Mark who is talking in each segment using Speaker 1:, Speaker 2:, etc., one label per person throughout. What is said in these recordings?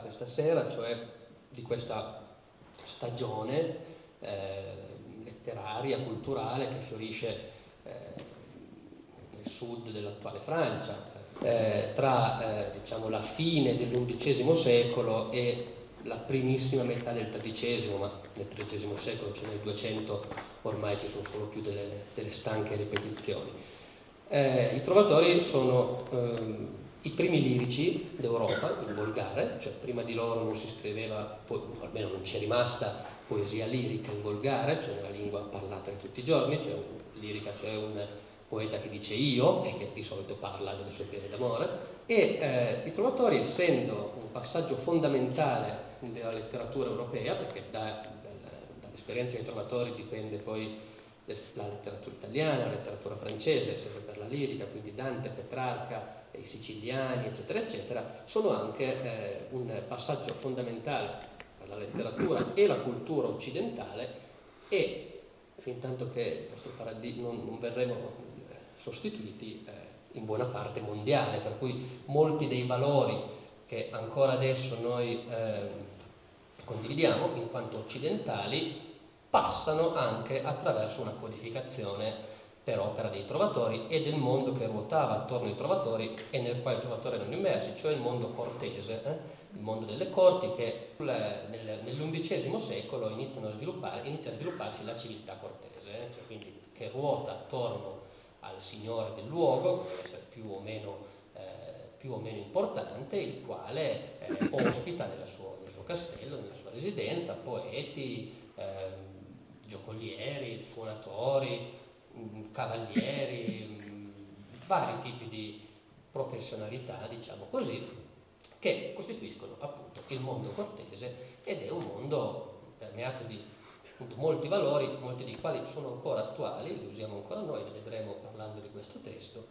Speaker 1: questa sera, cioè di questa stagione letteraria, culturale che fiorisce nel sud dell'attuale Francia, tra diciamo, la fine dell'undicesimo secolo e la primissima metà del XIII, ma nel XIII secolo, cioè nel 200, ormai ci sono solo più delle stanche ripetizioni. I trovatori sono i primi lirici d'Europa, in volgare, cioè prima di loro non si scriveva, almeno non c'è rimasta poesia lirica in volgare, cioè nella lingua parlata di tutti i giorni, c'è lirica, c'è un poeta che dice io e che di solito parla delle sue pene d'amore, e i trovatori, essendo un passaggio fondamentale della letteratura europea, perché dall'esperienza dei trovatori dipende poi la letteratura italiana, la letteratura francese, sempre per la lirica, quindi Dante, Petrarca, i siciliani, eccetera, eccetera, sono anche un passaggio fondamentale per la letteratura e la cultura occidentale, e fin tanto che questo paradigma non verremo sostituiti, in buona parte mondiale, per cui molti dei valori che ancora adesso noi condividiamo in quanto occidentali passano anche attraverso una codificazione per opera dei trovatori e del mondo che ruotava attorno ai trovatori e nel quale i trovatori erano immersi, cioè il mondo cortese, il mondo delle corti, che nell'undicesimo secolo inizia a svilupparsi la civiltà cortese, cioè quindi che ruota attorno al signore del luogo, che può essere più o meno importante, il quale ospita nel suo castello, nella sua residenza, poeti, giocolieri, suonatori, cavalieri, vari tipi di professionalità, diciamo così, che costituiscono appunto il mondo cortese, ed è un mondo permeato di appunto molti valori, molti dei quali sono ancora attuali, li usiamo ancora noi, li vedremo parlando di questo testo,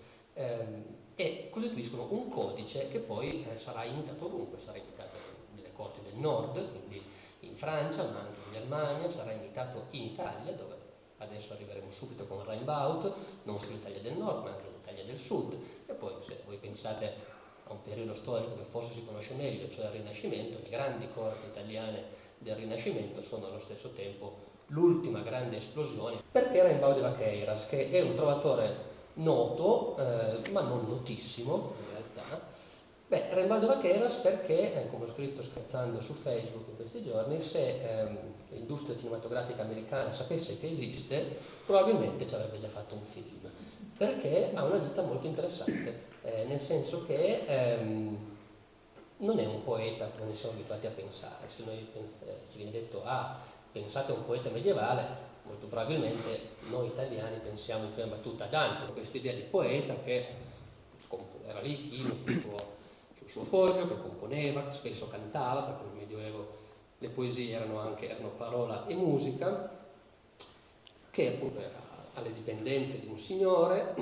Speaker 1: e costituiscono un codice che poi sarà imitato ovunque, sarà imitato nelle corti del nord, quindi in Francia, ma anche in Germania, sarà imitato in Italia, dove adesso arriveremo subito con Rimbaud, non solo in Italia del nord, ma anche in Italia del sud, e poi se voi pensate a un periodo storico che forse si conosce meglio, cioè il Rinascimento, le grandi corti italiane del Rinascimento sono allo stesso tempo l'ultima grande esplosione, perché Rimbaud de Vaqueiras, che è un trovatore noto, ma non notissimo in realtà. Rimbaud de Vaqueiras perché, come ho scritto scherzando su Facebook in questi giorni, se l'industria cinematografica americana sapesse che esiste, probabilmente ci avrebbe già fatto un film, perché ha una vita molto interessante, nel senso che non è un poeta come ne siamo abituati a pensare. Se noi ci viene detto pensate a un poeta medievale, molto probabilmente noi italiani pensiamo in prima battuta a Dante, questa idea di poeta che era lì chino sul suo foglio, che componeva, che spesso cantava, perché nel Medioevo le poesie erano parola e musica, che appunto era alle dipendenze di un signore.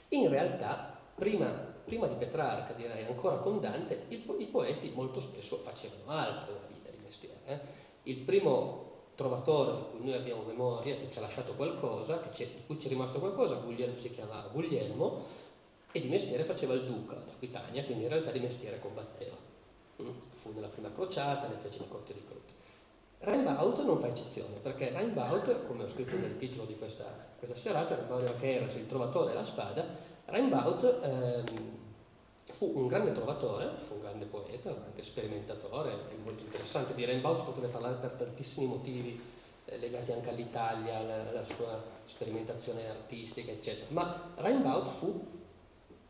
Speaker 1: In realtà, prima di Petrarca, direi ancora con Dante, i poeti molto spesso facevano altro nella vita di mestiere. Il primo trovatore di cui noi abbiamo memoria, che ci ha lasciato qualcosa, di cui ci è rimasto qualcosa, si chiamava Guglielmo, e di mestiere faceva il duca d'Aquitania, quindi in realtà di mestiere combatteva. Fu nella prima crociata, ne fece le corte di Croti. Rimbaud non fa eccezione, perché Rimbaud, come ho scritto nel titolo di questa serata, Rimbaud che era il trovatore e la spada, Rimbaud fu un grande trovatore, fu un grande poeta, anche sperimentatore. È molto interessante. Di Rimbaud si potrebbe parlare per tantissimi motivi legati anche all'Italia, alla sua sperimentazione artistica, eccetera. Ma Rimbaud fu,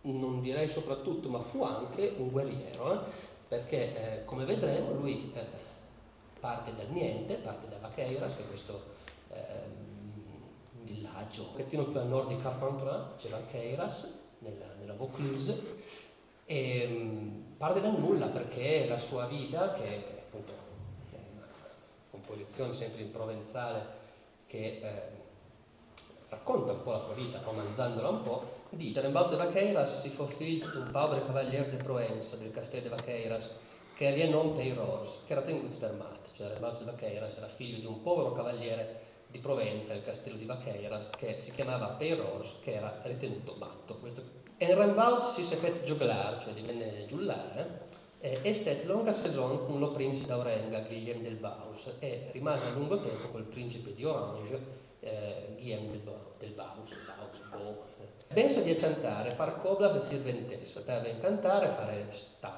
Speaker 1: non direi soprattutto, ma fu anche un guerriero, perché come vedremo lui parte dal niente, parte da Vaqueiras, che è questo villaggio un pochettino più a nord di Carpentras, c'è Vaqueiras nella Vaucluse, e parte dal nulla, perché la sua vita, che appunto è una composizione sempre in provenzale che racconta un po' la sua vita, romanzandola un po', dice: Rimbaud de Vaqueiras si faut fils d'un pauvre cavalier de Provenza, del Castel de Vaqueiras, che rien non Peyrols, che era tenuto per mat, cioè Rimbaud de Vaqueiras era figlio di un povero cavaliere di Provenza, il castello di Vaqueiras, che si chiamava Peyrols, che era ritenuto matto. E Rimbaud si fece giuglar, cioè divenne giullare, È stata lunga saison con lo principe d'Aurenga, Guillaume del Baus, e rimase a lungo tempo col principe di Orange, Guillaume del Baus. Pensa di cantare, far cobla e sirventessa, per cantare, fare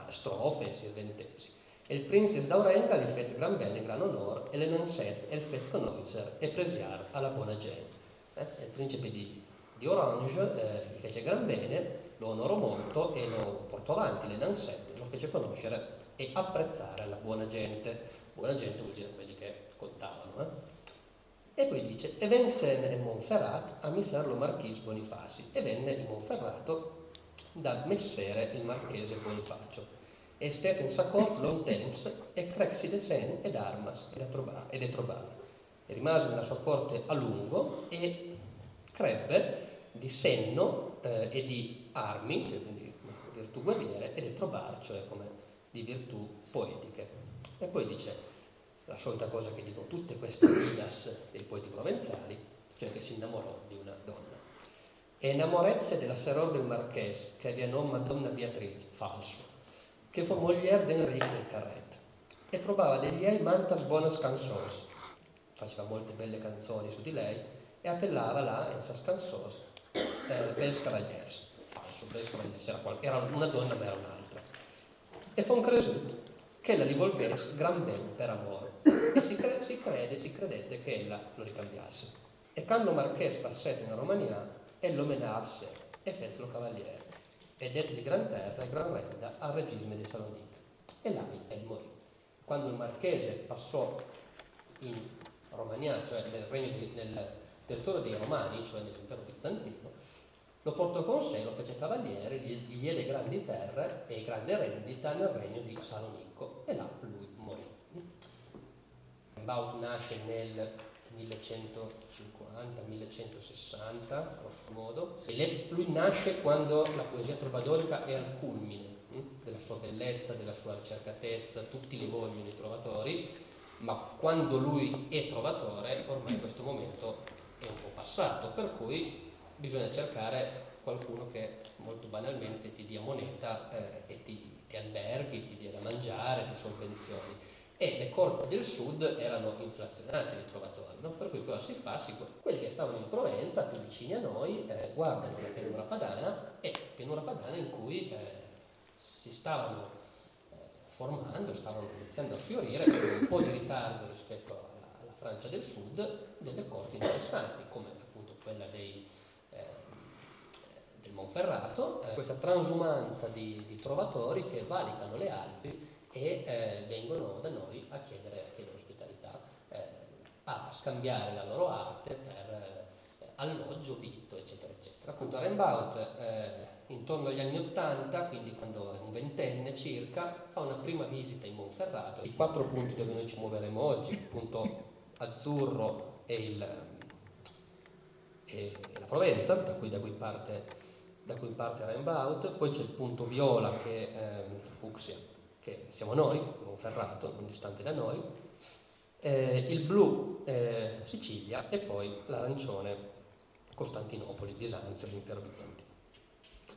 Speaker 1: strofe e sirventesi. E il principe d'Aurenga gli fece gran bene, gran onore, e le nansette e il fece conoscere e presiar alla buona gente. Il principe di Orange gli fece gran bene, lo onorò molto e lo portò avanti le nansette, lo fece conoscere e apprezzare la buona gente. Buona gente vuol dire quelli che contavano. E poi dice, e venne in Monferrat a misser lo marchis Bonifasi, e venne in Monferrato da messere il marchese Bonifacio. E stet in sa corte long temps e crexi de sen ed armas ed trobar. E rimase nella sua corte a lungo e crebbe di senno e di armi, cioè quindi virtù guerriere, e di trobar, cioè come di virtù poetiche. E poi dice la solita cosa che dicono tutte queste vidas dei poeti provenzali, cioè che si innamorò di una donna. E innamorezze della seror del marchese, che aveva nome Madonna Beatriz, falso, che fu moglier d'Enrico del Carret, e trovava degli ei mantas buonas canzons, faceva molte belle canzoni su di lei, e appellava là in sas canzons bels cavaliers, falso, bels cavaliers, era una donna ma era un'altra. E fu un cresuto che ella gli volgesse gran ben per amore, e si credette che ella lo ricambiasse. E quando marchese passette in Romania, ello menarse e fecelo cavaliere, e dette di gran terra e gran renda al regisme di Salonica. E là egli morì. Quando il marchese passò in Romania, cioè nel regno nel territorio dei Romani, cioè nell'impero bizantino, lo portò con sé, lo fece cavaliere, gli diede grandi terre e grande rendita nel regno di Salonico, e là lui morì. Rimbaud nasce nel 1150-1160, grosso modo. Lui nasce quando la poesia trovadorica è al culmine della sua bellezza, della sua ricercatezza, tutti li vogliono i trovatori, ma quando lui è trovatore ormai questo momento è un po' passato, per cui bisogna cercare qualcuno che molto banalmente ti dia moneta e ti alberghi, ti dia da mangiare, ti sovvenzioni. E le corti del sud erano inflazionate di trovatori, no? Per cui cosa si fa? Quelli che stavano in Provenza, più vicini a noi, guardano la pianura padana, in cui si stavano formando, stavano iniziando a fiorire con un po' di ritardo rispetto alla Francia del Sud, delle corti interessanti, come appunto quella del Monferrato, questa transumanza di trovatori che valicano le Alpi e vengono da noi a chiedere ospitalità, a scambiare la loro arte per alloggio, vitto, eccetera, eccetera. Appunto Rimbaud intorno agli anni '80, quindi quando è un ventenne circa, fa una prima visita in Monferrato. I 4 punti dove noi ci muoveremo oggi, appunto Azzurro e la Provenza, da cui parte Rimbaud, poi c'è il punto viola che è Fucsia, che siamo noi, Monferrato, non distante da noi, il blu Sicilia e poi l'arancione Costantinopoli, Bisanzio, l'impero bizantino.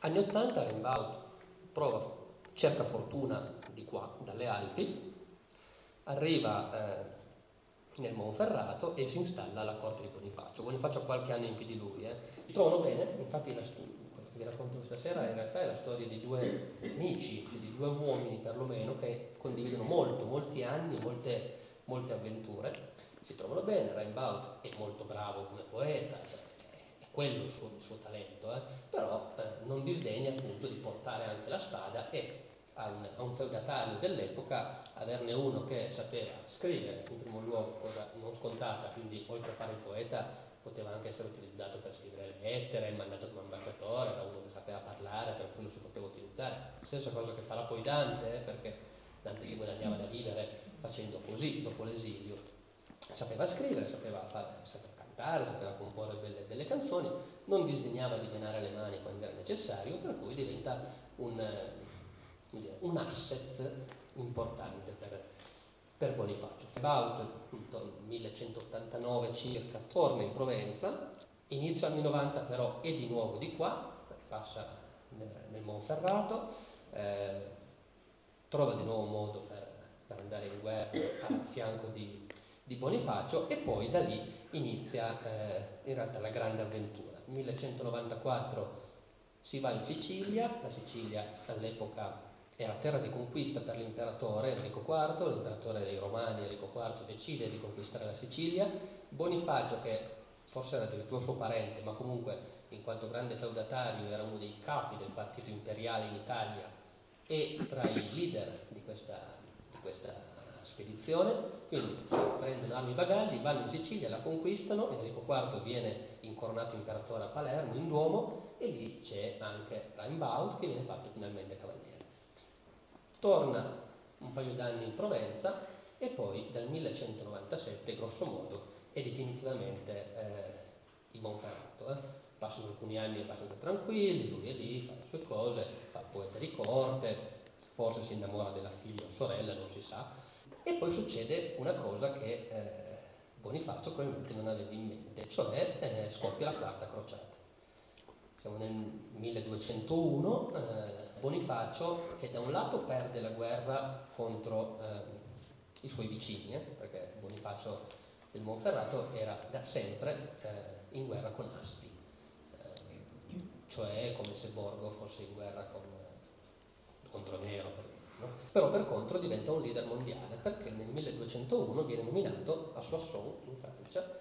Speaker 1: Anni 80 Rimbaud cerca fortuna di qua, dalle Alpi, arriva nel Monferrato e si installa alla corte di Bonifacio. Bonifacio ha qualche anno in più di lui. Si trovano bene, infatti quello che vi racconto questa sera in realtà è la storia di 2 amici, cioè di 2 uomini perlomeno, che condividono molti anni, molte avventure. Si trovano bene, Rimbaud è molto bravo come poeta, è quello il suo talento, però non disdegna appunto di portare anche la spada e a un feudatario dell'epoca averne uno che sapeva scrivere, in primo luogo, cosa non scontata, quindi oltre a fare il poeta poteva anche essere utilizzato per scrivere lettere, mandato come ambasciatore, era uno che sapeva parlare, per cui lo si poteva utilizzare. Stessa cosa che farà poi Dante, perché Dante si guadagnava da vivere facendo così dopo l'esilio. Sapeva scrivere, sapeva cantare, sapeva comporre belle canzoni, non disdegnava di menare le mani quando era necessario, per cui diventa un asset importante per Bonifacio. Rimbaud, nel 1189 circa, torna in Provenza, inizio anni 90 però è di nuovo di qua, passa nel Monferrato, trova di nuovo un modo per andare in guerra a fianco di Bonifacio, e poi da lì inizia in realtà la grande avventura. Nel 1194 si va in Sicilia. La Sicilia all'epoca era terra di conquista per l'imperatore Enrico IV, l'imperatore dei Romani Enrico IV decide di conquistare la Sicilia. Bonifacio, che forse era addirittura suo parente, ma comunque in quanto grande feudatario era uno dei capi del partito imperiale in Italia e tra i leader di questa spedizione, quindi si prendono armi e bagagli, vanno in Sicilia, la conquistano, Enrico IV viene incoronato imperatore a Palermo, in Duomo, e lì c'è anche Raimbaut che viene fatto finalmente cavaliere. Torna un paio d'anni in Provenza e poi dal 1197, grosso modo, è definitivamente il Monferrato. Passano alcuni anni abbastanza tranquilli, lui è lì, fa le sue cose, fa il poeta di corte, forse si innamora della figlia o sorella, non si sa, e poi succede una cosa che Bonifacio probabilmente non aveva in mente, cioè scoppia la quarta crociata. Siamo nel 1201, Bonifacio, che da un lato perde la guerra contro i suoi vicini, perché Bonifacio del Monferrato era da sempre in guerra con Asti, cioè come se Borgo fosse in guerra contro Nero, no? Però per contro diventa un leader mondiale, perché nel 1201 viene nominato a Soissons, in Francia,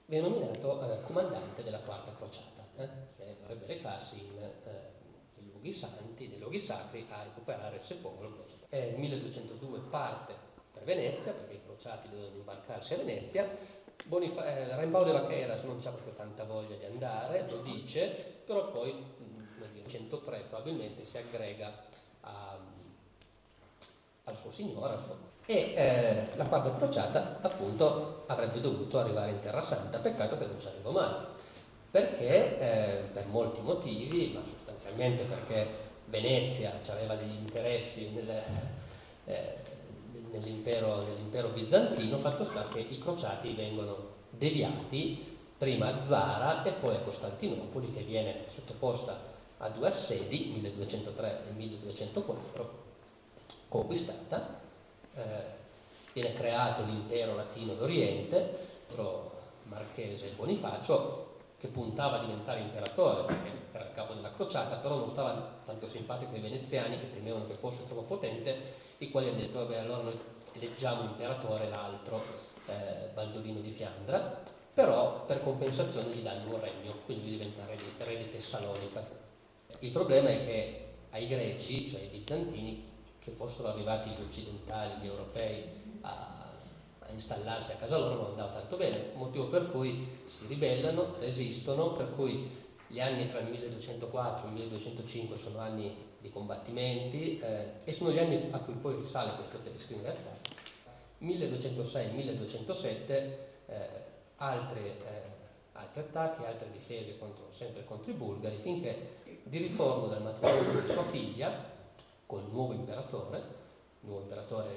Speaker 1: viene nominato comandante della quarta crociata, che dovrebbe recarsi nei luoghi santi, nei luoghi sacri, a recuperare il sepolcro. Nel 1202 parte per Venezia, perché i crociati dovevano imbarcarsi a Venezia. Raimbaut de Vaqueras non c'ha proprio tanta voglia di andare, lo dice, però poi nel 103 probabilmente si aggrega al suo signore, e la quarta crociata appunto avrebbe dovuto arrivare in Terra Santa, peccato che non ci arrivò mai, perché per molti motivi, ma sostanzialmente perché Venezia aveva degli interessi nell'impero bizantino. Fatto sta che i crociati vengono deviati prima a Zara e poi a Costantinopoli, che viene sottoposta a due assedi, 1203 e 1204, conquistata. Viene creato l'impero latino d'Oriente, contro Marchese Bonifacio, che puntava a diventare imperatore perché era il capo della crociata, però non stava tanto simpatico ai veneziani, che temevano che fosse troppo potente, i quali hanno detto: vabbè, allora noi eleggiamo imperatore l'altro, Baldovino di Fiandra, però per compensazione gli danno un regno, quindi lui diventa re di Tessalonica. Il problema è che ai greci, cioè ai bizantini, che fossero arrivati gli occidentali, gli europei, a installarsi a casa loro, non andava tanto bene, motivo per cui si ribellano, resistono, per cui gli anni tra il 1204 e il 1205 sono anni di combattimenti, e sono gli anni a cui poi risale questo testo in realtà. 1206-1207 altri attacchi, altre difese sempre contro i bulgari, finché di ritorno dal matrimonio di sua figlia col nuovo imperatore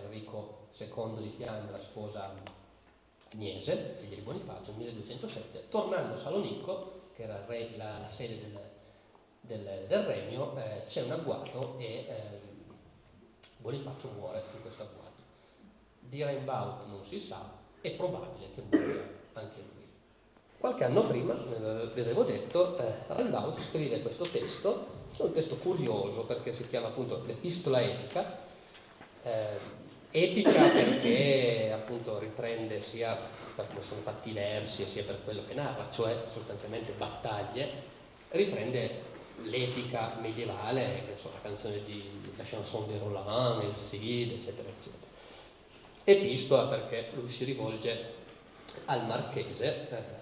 Speaker 1: Enrico II di Fiandra sposa Agnese, figlia di Bonifacio, nel 1207, tornando a Salonicco, che era la sede del regno, c'è un agguato e Bonifacio muore in questo agguato. Di Raimbaut non si sa, è probabile che muoia anche lui. Qualche anno prima, vi avevo detto, Raimbaut scrive questo testo, è un testo curioso perché si chiama appunto l'Epistola Epica, epica perché appunto riprende sia per come sono fatti i versi sia per quello che narra, cioè sostanzialmente battaglie, riprende l'epica medievale, che sono la canzone di la chanson de Roland, il Cid, eccetera, eccetera. Epistola perché lui si rivolge al marchese,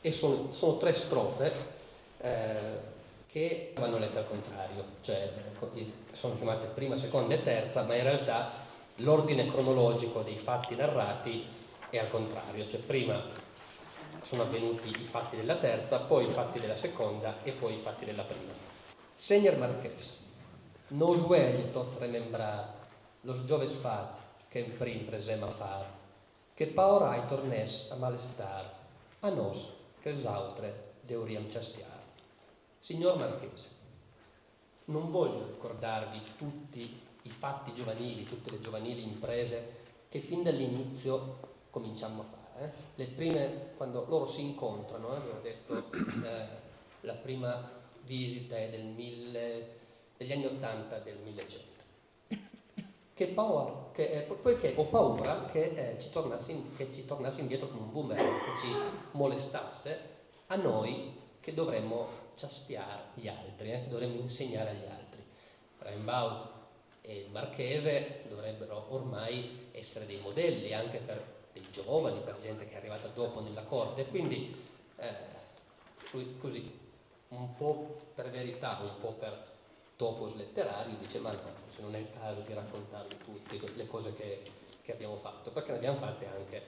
Speaker 1: e sono tre strofe che vanno lette al contrario, cioè sono chiamate prima, seconda e terza, ma in realtà l'ordine cronologico dei fatti narrati è al contrario, cioè prima sono avvenuti i fatti della terza, poi i fatti della seconda e poi i fatti della prima. Senhor Marquês, nos velhos tos remembrar los joves fats que em prim presem a far, que paorai tornés a malestar, a nos che esautre deuriam ciastiar. Signor Marchese, non voglio ricordarvi tutti i fatti giovanili, tutte le giovanili imprese che fin dall'inizio cominciamo a fare. Le prime, quando loro si incontrano, abbiamo detto, la prima visita è degli anni 80 del 1100. Poiché ho paura che ci tornassi indietro come un boomerang, che ci molestasse a noi che dovremmo ciastiare gli altri, che dovremmo insegnare agli altri. Rimbaud e il Marchese dovrebbero ormai essere dei modelli anche per dei giovani, per gente che è arrivata dopo nella corte, quindi così, un po' per verità, un po' per topos letterario, dice ma no, se non è il caso di raccontarvi tutte le cose che abbiamo fatto, perché ne abbiamo fatte anche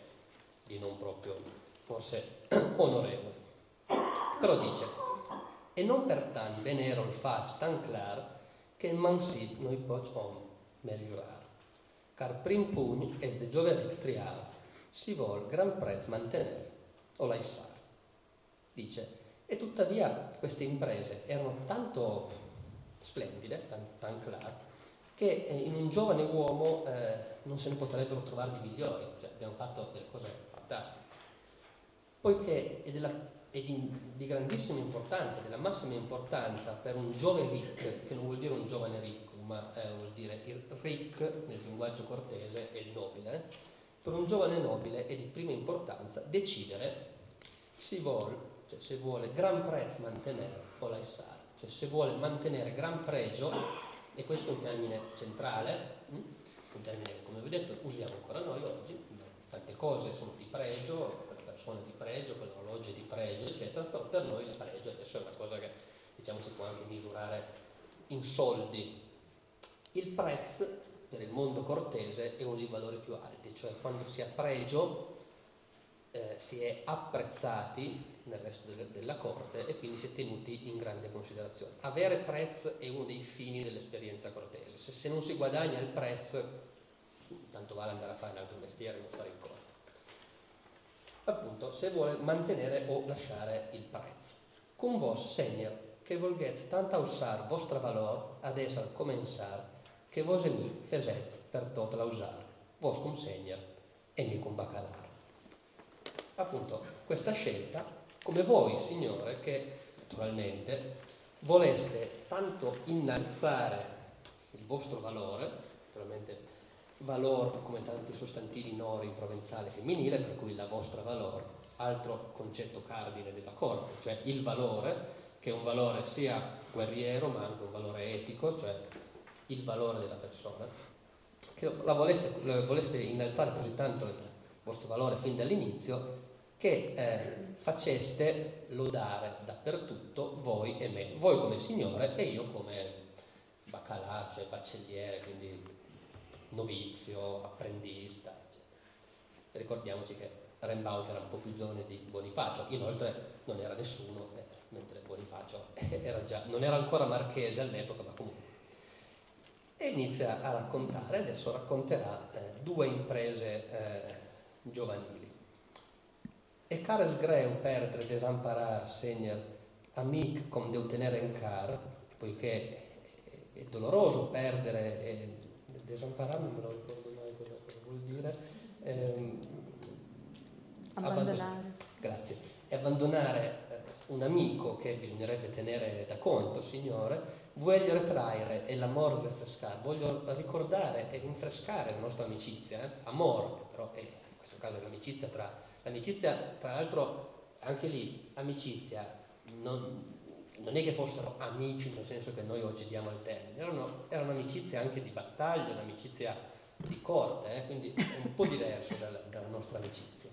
Speaker 1: di non proprio, forse, onorevoli. Però dice, e non per tant venero il fac tan clar che man sit noi poc om meliorar, car prim pugn es de gioveric triar, si vol gran prezzo mantenere o laissar. Dice, e tuttavia queste imprese erano tanto splendide, tan clar, che in un giovane uomo non se ne potrebbero trovare di migliori, cioè abbiamo fatto delle cose fantastiche. Poiché è di grandissima importanza, della massima importanza per un giovane ricco, che non vuol dire un giovane ricco, ma vuol dire il ric nel linguaggio cortese è il nobile, per un giovane nobile è di prima importanza decidere se vuole gran prezzo mantenere o laissare, cioè se vuole mantenere gran pregio, e questo è un termine centrale, un termine che come vi ho detto usiamo ancora noi oggi, tante cose sono di pregio, per le persone di pregio, per l'orologio di pregio, eccetera, però per noi il pregio adesso è una cosa che diciamo si può anche misurare in soldi. Il prezzo per il mondo cortese è uno dei valori più alti, cioè quando si ha pregio si è apprezzati nel resto della corte e quindi si è tenuti in grande considerazione. Avere prezzo è uno dei fini dell'esperienza cortese. Se non si guadagna il prezzo, tanto vale andare a fare un altro mestiere e non stare in corte. Appunto, se vuole mantenere o lasciare il prezzo. Cum vos senior, che volguez tant usar vostra valor ad esser comensar, che vos mi fesez per tot l'ausar, vos cum senior e mi cum bacalar. Appunto, questa scelta, come voi, Signore, che naturalmente voleste tanto innalzare il vostro valore, naturalmente valor come tanti sostantivi nori in provenzale femminile, per cui la vostra valor, altro concetto cardine della corte, cioè il valore, che è un valore sia guerriero ma anche un valore etico, cioè il valore della persona, che voleste innalzare così tanto il vostro valore fin dall'inizio che faceste lodare dappertutto voi e me, voi come signore e io come baccalà, cioè baccelliere, quindi novizio, apprendista, eccetera. Ricordiamoci che Rimbaud era un po' più giovane di Bonifacio, inoltre non era nessuno, mentre Bonifacio non era ancora marchese all'epoca, ma comunque. E inizia a raccontare, adesso racconterà due imprese giovanili. E cares greu perdere, desamparar, segner, amic com deu tenere in car, poiché è doloroso perdere e desamparare, non me lo ricordo mai cosa vuol dire.
Speaker 2: Abbandonare.
Speaker 1: Grazie. E abbandonare un amico che bisognerebbe tenere da conto, Signore, voglio ritraire e l'amor rinfrescare, voglio ricordare e rinfrescare la nostra amicizia, amor, però in questo caso è l'amicizia, tra l'altro, anche lì, amicizia, non è che fossero amici nel senso che noi oggi diamo il termine, erano amicizie anche di battaglia, un'amicizia di corte, quindi è un po' diverso dalla nostra amicizia.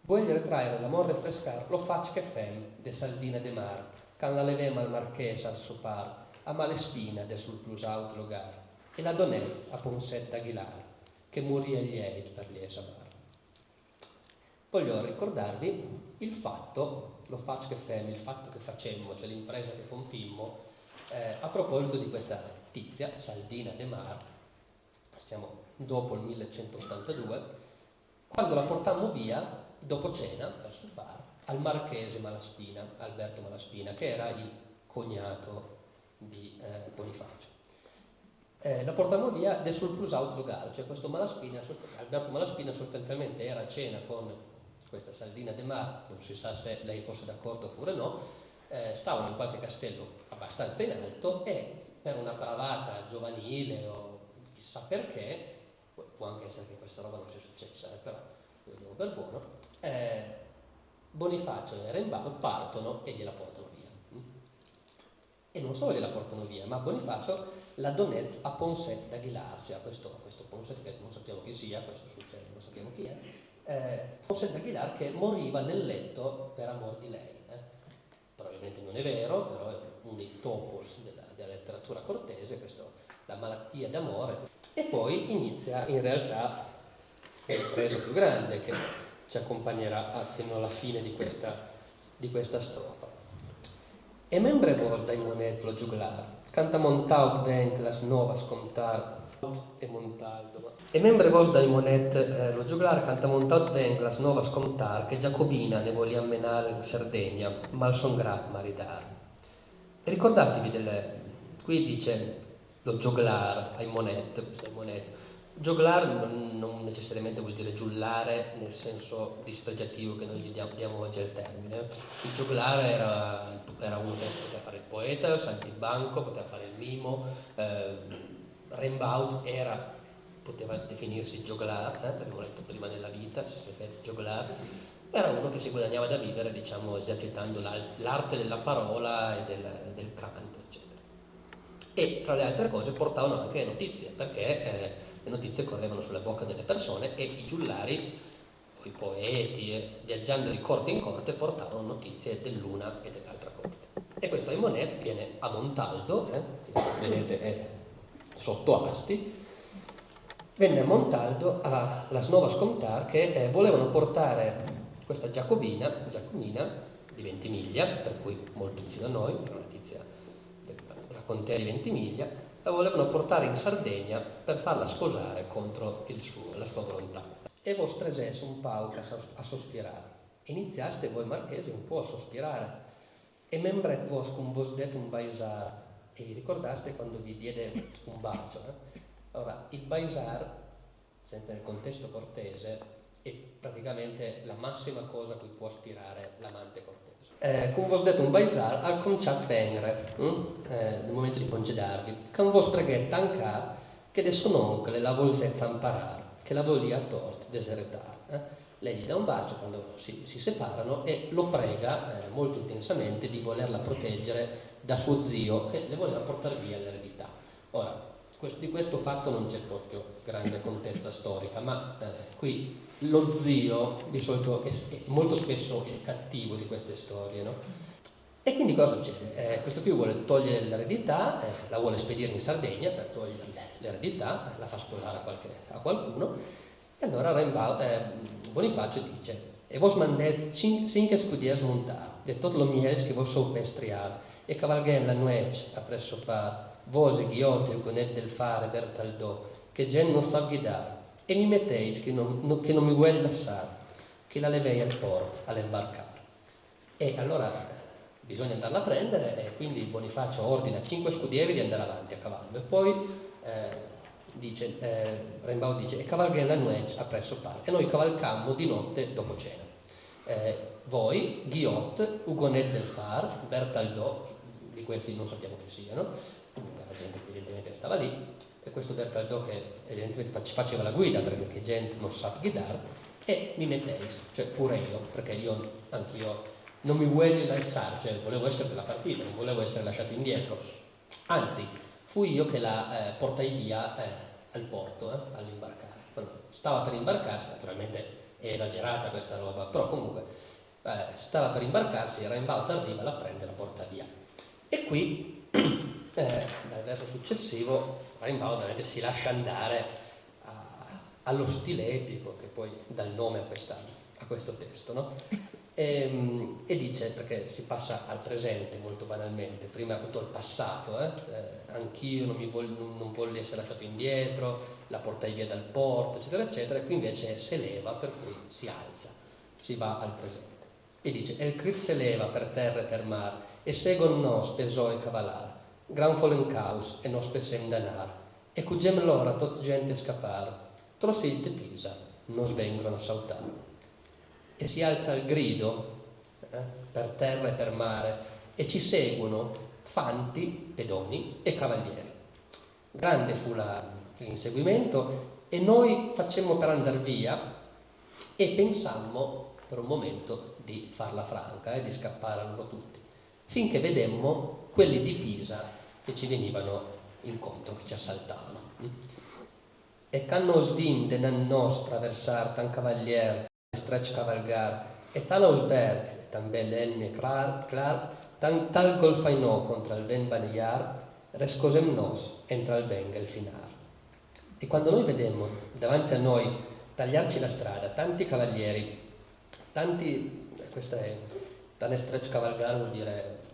Speaker 1: Voglio ritraire l'amor refrescar, lo fac che fem de Saldina de Mar, can la levem al marchès al sopar, a Malespina de sul plus aut lugar, e la donez a Ponset d'Aguilar, che morì agli Eid per liesa mar. Voglio ricordarvi il fatto, lo faccio che fem, il fatto che facemmo, cioè l'impresa che compimmo, a proposito di questa tizia, Saldina de Mar, siamo dopo il 1182, quando la portammo via, dopo cena, verso il bar, al marchese Malaspina, Alberto Malaspina, che era il cognato di Bonifacio. la portavano via del surplus autogar, cioè questo Malaspina, Alberto Malaspina sostanzialmente era a cena con questa Saldina De Mar, non si sa se lei fosse d'accordo oppure no, stavano in qualche castello abbastanza in alto e per una bravata giovanile o chissà perché, può anche essere che questa roba non sia successa, però lo vediamo per buono, Bonifacio e Rimbaud partono e gliela portano via. E non solo gliela portano via, ma Bonifacio la Donez a Ponset d'Aguilar, cioè a questo Ponset che non sappiamo chi sia, questo sul serio non sappiamo chi è, Ponset d'Aguilar che moriva nel letto per amor di lei. Probabilmente non è vero, però è uno dei topos della letteratura cortese, la malattia d'amore. E poi inizia in realtà l'impresa più grande che ci accompagnerà fino alla fine di questa strofa. E membre vos dai monet lo giuglar, canta montaut venc las novas contar e Montaldo. E membre vos dai monet lo giuglar, canta montaut venc las novas contar, che Giacobina ne volia menare in Sardegna, mal son grat maridar. E ricordatevi qui dice lo giuglar ai monet, queste monete. Gioglar non necessariamente vuol dire giullare nel senso dispregiativo che noi gli diamo oggi al termine. Il gioglar era uno che poteva fare il poeta, Saltimbanco poteva fare il mimo, Rimbaud poteva definirsi gioglar, l'avevo letto prima nella vita, se si fece gioglar, era uno che si guadagnava da vivere, diciamo, esercitando l'arte della parola e del canto, eccetera. E tra le altre cose portavano anche notizie, perché le notizie correvano sulla bocca delle persone e i giullari, o i poeti, viaggiando di corte in corte, portavano notizie dell'una e dell'altra corte. E questo Aimonet viene a Montaldo, che vedete è sotto Asti, venne a Montaldo a Las Novas Contar che volevano portare questa Giacobina di Ventimiglia, per cui molto vicino a noi, una notizia della contea di Ventimiglia, la volevano portare in Sardegna per farla sposare contro la sua volontà. E vos presesse un pauca a sospirare. Iniziaste voi marchesi un po' a sospirare. E membret vos cum vos det un baisar. E vi ricordaste quando vi diede un bacio. Allora, il baisar, sempre nel contesto cortese, è praticamente la massima cosa a cui può aspirare l'amante cortese. Cum vos det un baisar al conciat vengre, nel momento di congedarvi, con vos preghet tancar che de son oncle la volsezza imparar, che la volia tort deseretar. Lei gli dà un bacio quando si separano e lo prega molto intensamente di volerla proteggere da suo zio che le voleva portare via l'eredità. Ora, di questo fatto non c'è proprio grande contezza storica, ma qui lo zio di solito è molto spesso il cattivo di queste storie, no? E quindi cosa succede? Questo qui vuole togliere l'eredità, la vuole spedire in Sardegna per togliere l'eredità, la fa sposare a qualcuno, e allora Bonifacio dice: e vos mandez 5 scudiers montar, de tot lo mies che vos sou pestriar, e cavalghem la nuec appresso par, vos e Ghiote, Ugonet del Fare, Bertaldò, che gen non sa guidar, e mi metteis che non mi vuoi lasciare, che la levei al port, all'imbarcare. E allora bisogna andarla a prendere, e quindi Bonifacio ordina 5 scudieri di andare avanti a cavallo, e poi Rimbaud dice: e cavalghem la nuec appresso par, e noi cavalcammo di notte dopo cena. Voi, Ghiot, Ugonet del Far, Bertaldò, di questi non sappiamo chi siano, la gente che evidentemente stava lì, e questo Bertaldò che evidentemente faceva la guida perché che gente non sa guidare, e mi metteis, cioè pure io, perché anch'io non mi voglio lasciare, cioè volevo essere della partita, non volevo essere lasciato indietro, anzi fui io che la portai via al porto, all'imbarcare. Quando stava per imbarcarsi, naturalmente è esagerata questa roba, però comunque stava per imbarcarsi, Rimbaud arriva, la prende e la porta via. E qui, dal verso successivo, Rimbaud ovviamente si lascia andare allo stile epico che poi dà il nome a questo testo, no? E dice, perché si passa al presente molto banalmente, prima tutto il passato, anch'io non volli essere lasciato indietro, la portai via dal porto, eccetera, eccetera, e qui invece se leva, per cui si alza, si va al presente. E dice: el crit se leva per terra e per mar, e segon nos pesò e cavalar, gran folen caus e nos pesem danar, e cugem l'ora tots gente scappare, trosilite Pisa, non svengono a saltare. E si alza il grido per terra e per mare, e ci seguono fanti, pedoni e cavalieri. Grande fu l'inseguimento, e noi facemmo per andar via e pensammo per un momento di farla franca e di scappare a loro tutti, finché vedemmo quelli di Pisa che ci venivano incontro, che ci assaltavano. E canno sdin de nan nos traversar tan cavalier, stretch cavalgar, e tal ausberg, tan belle elmi clar, tal golfainò contra il ven baniar, rescosem nos entra il bengel finar. E quando noi vedemmo davanti a noi tagliarci la strada, tanti cavalieri, tane stretch cavalgar vuol dire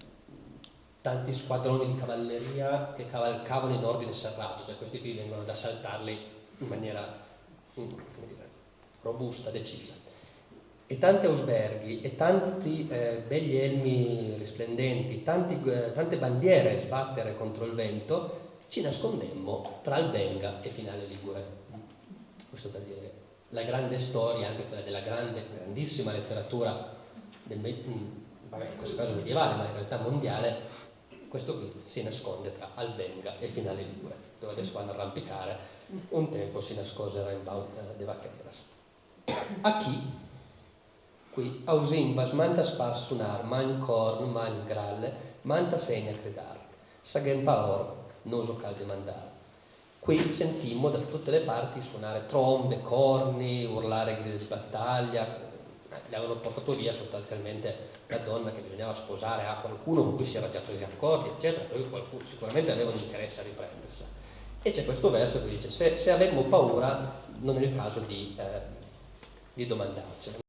Speaker 1: tanti squadroni di cavalleria che cavalcavano in ordine serrato, cioè questi qui vengono ad assaltarli in maniera robusta, decisa. E tanti ausberghi e tanti begli elmi risplendenti, tante bandiere sbattere contro il vento, ci nascondemmo tra Albenga e Finale Ligure. Questo per dire la grande storia, anche quella della grandissima letteratura in questo caso medievale, ma in realtà mondiale. Questo qui si nasconde tra Albenga e Finale Ligure, dove adesso vanno a arrampicare, un tempo si nascosero in de Vaqueras. A chi? Qui ausimbas manta spar sunar, man corn, man gralle, manta segna credar, sagem paor, noso cal demandar. Qui sentimmo da tutte le parti suonare trombe, corni, urlare grida di battaglia. Le avevano portato via sostanzialmente la donna che bisognava sposare a qualcuno con cui si era già presi accordi, eccetera, per cui qualcuno sicuramente aveva un interesse a riprendersi. E c'è questo verso che dice: se avemmo paura non è il caso di domandarcene.